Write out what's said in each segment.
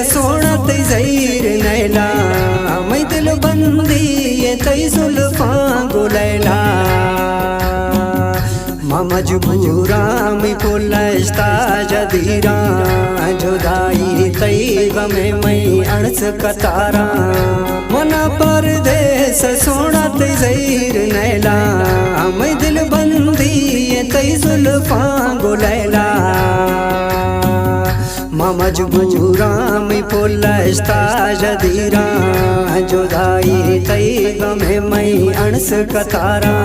सोणत जैर नैला मै दिल बंदी तै जुल्फा गुलैला मजबूरा में पुलस्ता जदीरा जुदाई तैब में मैं अणस कतारा मना परदेस सोणत जैर नैला मैं दिल बंदी तै जुल्फा गुलैला मजबूरा में पुलस्ता जदीरा जुदाई तैब में मैं अणस कतारा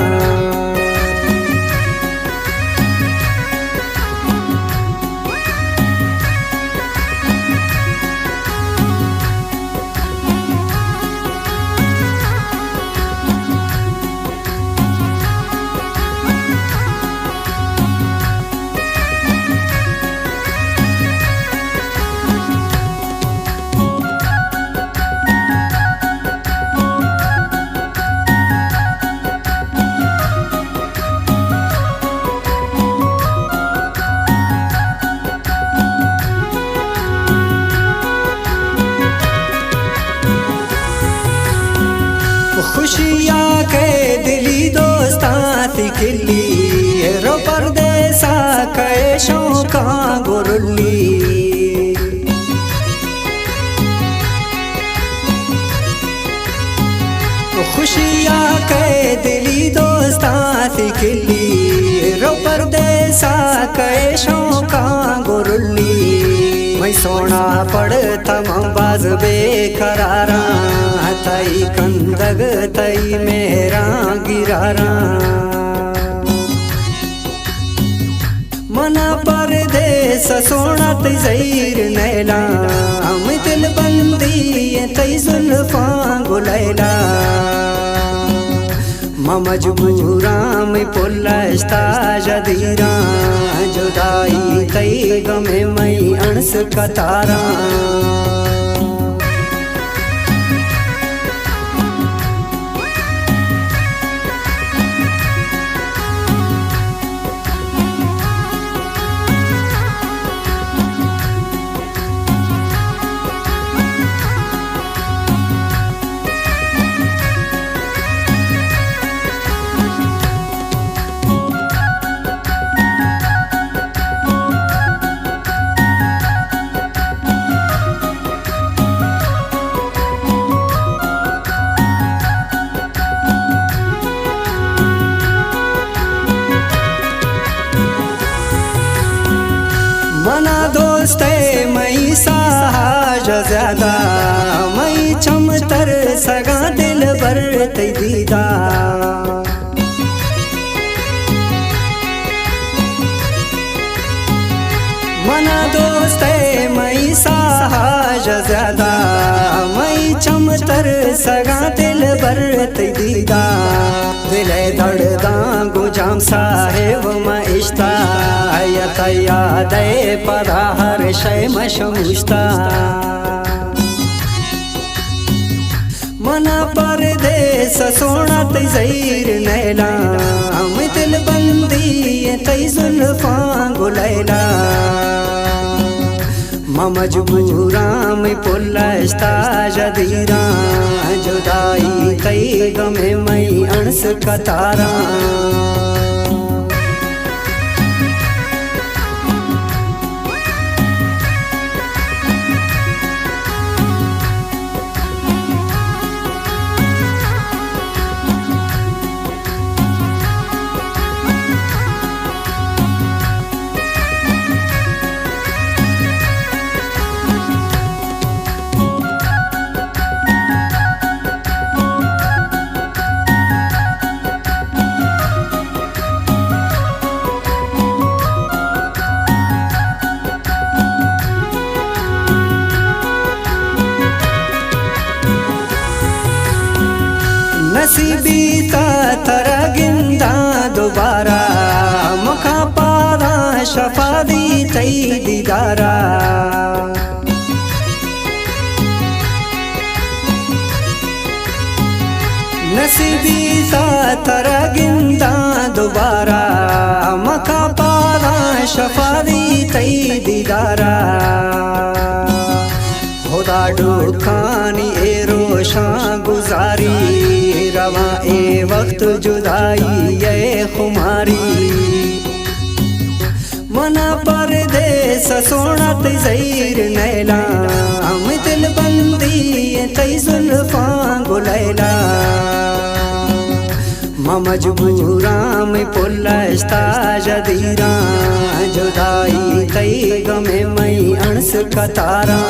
खुशियाँ के दिली दोस्तां थी खिली रो परदेसा के शौका गुरुली खुशियाँ के दिली दोस्तां थी खिली रो परदेसा के शौका गुरुली मैं सोना पड़ता बाज बेकरारा तई कंदग तई मेरा गिरारा मना परदेस सोणत जैर नैला मैं दिल बंदी तई जुल्फा गुलैला मजबूरा में पुलस्ता जदीरा जुदाई तैब में मैं अणस कतारा मना दोस्त मई साज ज्यादा मई चमतर सगा दिल भर दीदा मना दोस्त मई साज ज्यादा मई चमतर सगा दिल भर दीदा दिल धड़दा गुजाम साहेब मइश्ता याद पदा हर शय मशमुश्ता मना परदेस सोणत जैर नैला मैं दिल बंदी तई जुल्फा गुलैला मजबूरा में पुलस्ता जदीरा जुदाई तैब में मैं अणस कतारा नसीबी तरा गिंदा दोबारा मुखा पारा शफा दी तई दीदारा नसीबी तरा गिंदा दोबारा मुखा पारा शफा दी तई दीदारा गाडो खानी ए रोशा गुजारी रवा ए वक्त जुदाई ये खुमारी मना परदेस सोनत ज़हीर नैला हम दिल बंदी तई जुल्फा गुलैला मजबूरा में पुलस्ता जदीरा जुदाई तई गमे मई अणस कतारा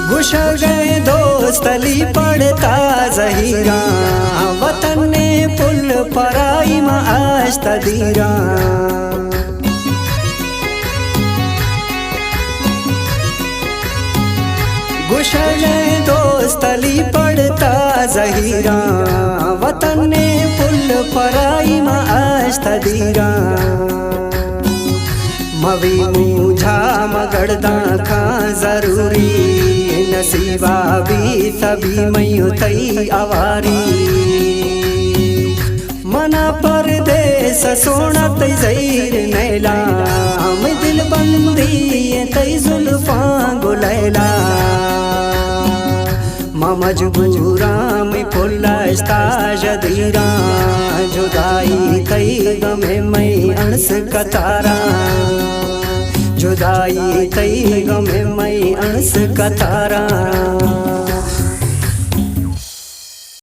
खुश गए दोस्त अली पड़ता ज़हीरा वतन ने पुल पराई में आज तदीरा खुश गए दोस्त अली पड़ता ज़हीरा वतन ने पुल पराई में आज तदीरा मवी मुझा मगड़दा खा जरूरी नसीबा भी तभी मयू तई आवारी मना परदेस सोनत ज़हीर नैला हम दिल बंदी तई जुल्फा गुलैला मजबूरा में पुलस्ता जदीरा जुदाई तई गमे मई अणस कतारा जुदाई तई गमे मई अणस कतारा।